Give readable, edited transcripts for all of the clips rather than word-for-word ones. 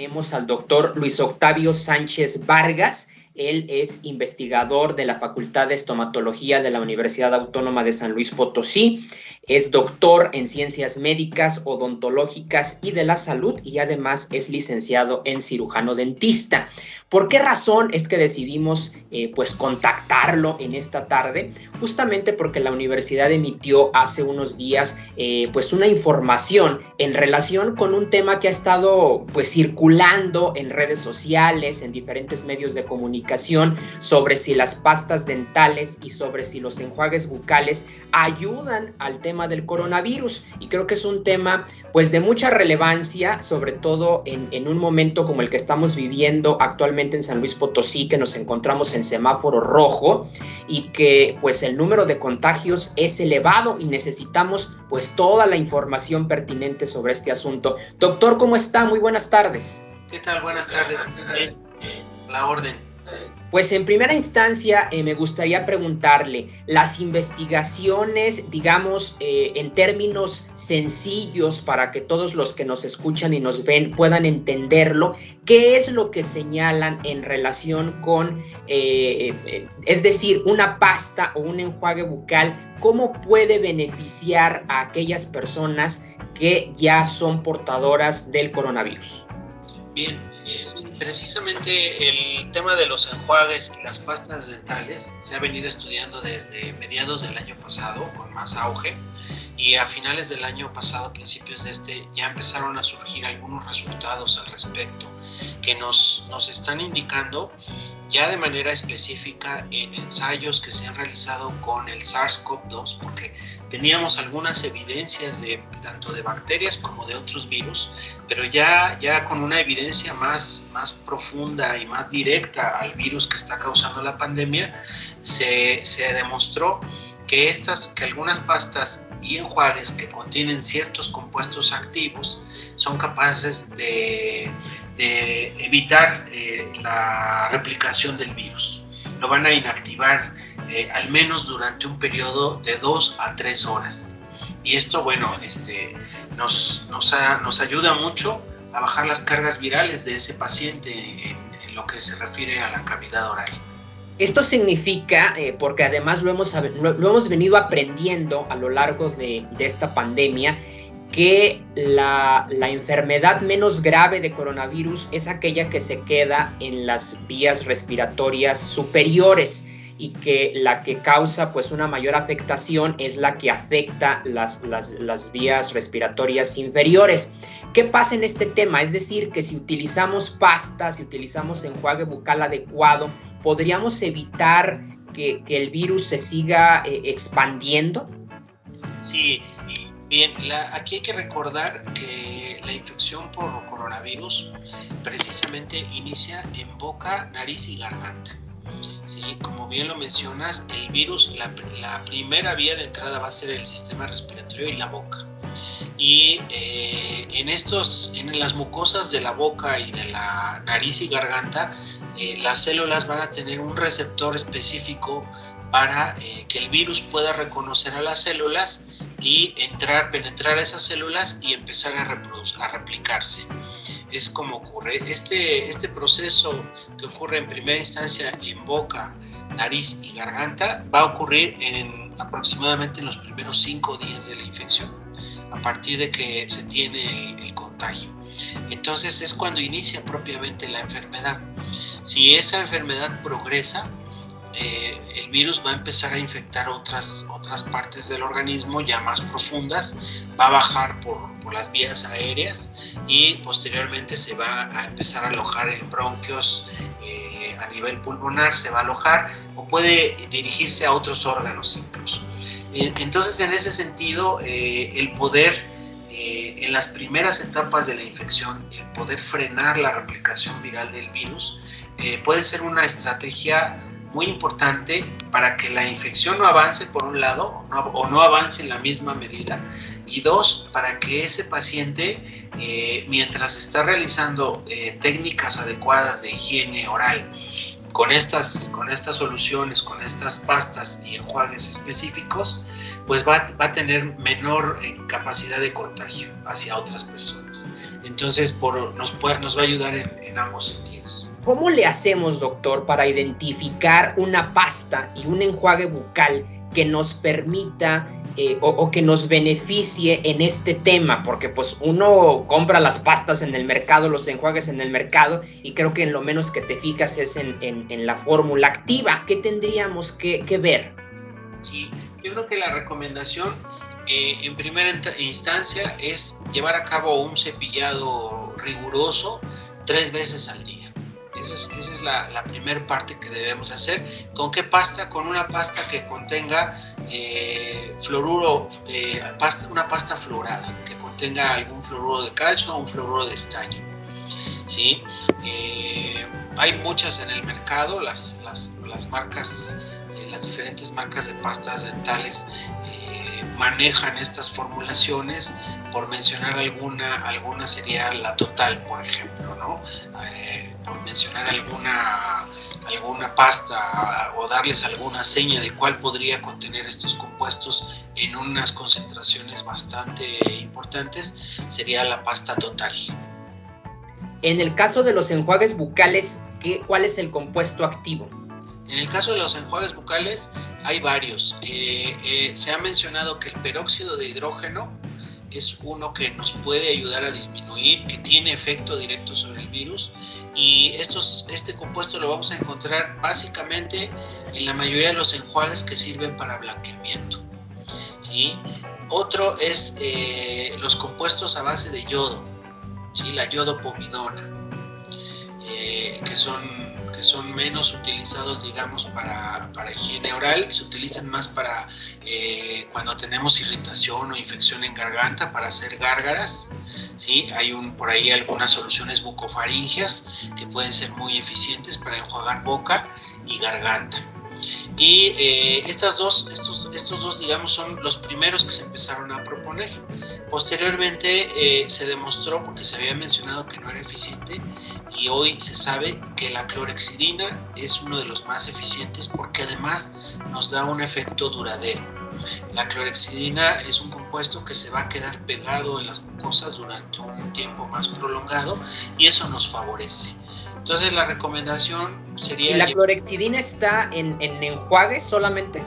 tenemos al doctor Luis Octavio Sánchez Vargas. Él es investigador de la Facultad de Estomatología de la Universidad Autónoma de San Luis Potosí. Es doctor en Ciencias Médicas, Odontológicas y de la Salud y además es licenciado en cirujano dentista. ¿Por qué razón es que decidimos contactarlo en esta tarde? Justamente porque la universidad emitió hace unos días una información en relación con un tema que ha estado circulando en redes sociales, en diferentes medios de comunicación, sobre si las pastas dentales y sobre si los enjuagues bucales ayudan al tema del coronavirus. Y creo que es un tema de mucha relevancia, sobre todo en un momento como el que estamos viviendo actualmente en San Luis Potosí, que nos encontramos en semáforo rojo y que el número de contagios es elevado y necesitamos toda la información pertinente sobre este asunto. Doctor, ¿cómo está? Muy buenas tardes. ¿Qué tal? Buenas tardes. La orden. En primera instancia me gustaría preguntarle, las investigaciones, digamos, en términos sencillos para que todos los que nos escuchan y nos ven puedan entenderlo, ¿qué es lo que señalan en relación con, es decir, una pasta o un enjuague bucal, cómo puede beneficiar a aquellas personas que ya son portadoras del coronavirus? Bien, precisamente el tema de los enjuagues y las pastas dentales se ha venido estudiando desde mediados del año pasado con más auge, y a finales del año pasado, principios de ya empezaron a surgir algunos resultados al respecto que nos están indicando ya de manera específica en ensayos que se han realizado con el SARS-CoV-2, porque teníamos algunas evidencias tanto de bacterias como de otros virus, pero ya con una evidencia más profunda y más directa al virus que está causando la pandemia, se demostró que algunas pastas y enjuagues que contienen ciertos compuestos activos son capaces de evitar la replicación del virus. Lo van a inactivar al menos durante un periodo de 2 a 3 horas. Y esto, nos ayuda mucho a bajar las cargas virales de ese paciente en lo que se refiere a la cavidad oral. Esto significa, porque además lo hemos venido aprendiendo a lo largo de esta pandemia, que la enfermedad menos grave de coronavirus es aquella que se queda en las vías respiratorias superiores y que la que causa una mayor afectación es la que afecta las vías respiratorias inferiores. ¿Qué pasa en este tema? Es decir, que si utilizamos pasta, si utilizamos enjuague bucal adecuado, ¿podríamos evitar que el virus se siga expandiendo? Sí, bien, aquí hay que recordar que la infección por coronavirus precisamente inicia en boca, nariz y garganta. Sí, como bien lo mencionas, el virus, la primera vía de entrada va a ser el sistema respiratorio y la boca. Y en las mucosas de la boca y de la nariz y garganta, las células van a tener un receptor específico para que el virus pueda reconocer a las células y penetrar esas células y empezar a replicarse. Es como ocurre. Este proceso que ocurre en primera instancia en boca, nariz y garganta va a ocurrir aproximadamente en los primeros 5 días de la infección, a partir de que se tiene el contagio. Entonces es cuando inicia propiamente la enfermedad. Si esa enfermedad progresa, el virus va a empezar a infectar otras partes del organismo ya más profundas, va a bajar por las vías aéreas y posteriormente se va a empezar a alojar en bronquios, a nivel pulmonar se va a alojar o puede dirigirse a otros órganos incluso. Entonces, en ese sentido, el poder, en las primeras etapas de la infección, el poder frenar la replicación viral del virus puede ser una estrategia muy importante para que la infección no avance por un lado o no avance en la misma medida, y 2, para que ese paciente, mientras está realizando técnicas adecuadas de higiene oral, con estas soluciones, con estas pastas y enjuagues específicos, pues va a tener menor capacidad de contagio hacia otras personas. Entonces nos va a ayudar en ambos sentidos. ¿Cómo le hacemos, doctor, para identificar una pasta y un enjuague bucal que nos permita o que nos beneficie en este tema? Porque pues uno compra las pastas en el mercado, los enjuagues en el mercado, y creo que en lo menos que te fijas es en la fórmula activa. ¿Qué tendríamos que ver? Sí, yo creo que la recomendación en primera instancia es llevar a cabo un cepillado riguroso 3 veces al día. Esa es la primera parte que debemos hacer. ¿Con qué pasta? Con una pasta que contenga fluoruro, una pasta fluorada, que contenga algún fluoruro de calcio o un fluoruro de estaño. ¿Sí? Hay muchas en el mercado, las marcas, las diferentes marcas de pastas dentales manejan estas formulaciones. Por mencionar alguna sería la Total, por ejemplo, ¿no? Por mencionar alguna pasta o darles alguna seña de cuál podría contener estos compuestos en unas concentraciones bastante importantes, sería la pasta Total. En el caso de los enjuagues bucales, ¿cuál es el compuesto activo? En el caso de los enjuagues bucales hay varios. Se ha mencionado que el peróxido de hidrógeno es uno que nos puede ayudar a disminuir, que tiene efecto directo sobre el virus, y este compuesto lo vamos a encontrar básicamente en la mayoría de los enjuagues que sirven para blanqueamiento. ¿Sí? Otro es los compuestos a base de yodo, ¿sí? La yodopovidona, que son menos utilizados, digamos, para higiene oral. Se utilizan más para cuando tenemos irritación o infección en garganta, para hacer gárgaras. ¿Sí? Hay por ahí algunas soluciones bucofaringeas que pueden ser muy eficientes para enjuagar boca y garganta. Y estos dos, digamos, son los primeros que se empezaron a proponer. Posteriormente se demostró, porque se había mencionado que no era eficiente, y hoy se sabe que la clorhexidina es uno de los más eficientes, porque además nos da un efecto duradero. La clorhexidina es un compuesto que se va a quedar pegado en las mucosas durante un tiempo más prolongado, y eso nos favorece. Entonces la recomendación sería... ¿Y la clorhexidina está en enjuagues solamente?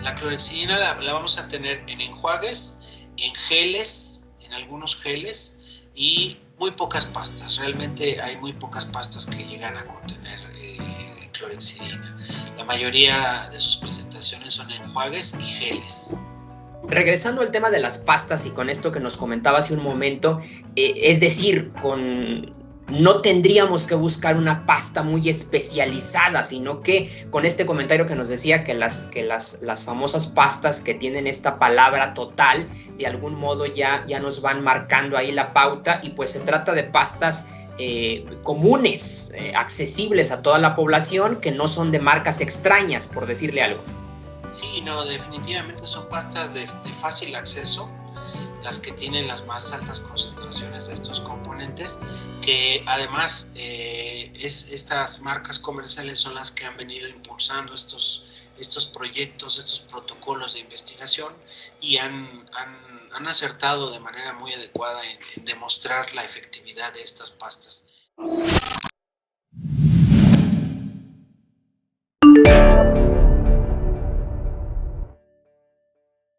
La clorhexidina la vamos a tener en enjuagues, en geles, en algunos geles, y muy pocas pastas. Realmente hay muy pocas pastas que llegan a contener clorhexidina. La mayoría de sus presentaciones son enjuagues y geles. Regresando al tema de las pastas y con esto que nos comentaba hace un momento, es decir, no tendríamos que buscar una pasta muy especializada, sino que con este comentario que nos decía que las famosas pastas que tienen esta palabra Total, de algún modo ya nos van marcando ahí la pauta, y pues se trata de pastas comunes, accesibles a toda la población, que no son de marcas extrañas, por decirle algo. Sí, no, definitivamente son pastas de fácil acceso, las que tienen las más altas concentraciones de estos componentes, que además estas marcas comerciales son las que han venido impulsando estos proyectos, estos protocolos de investigación, y han acertado de manera muy adecuada en demostrar la efectividad de estas pastas.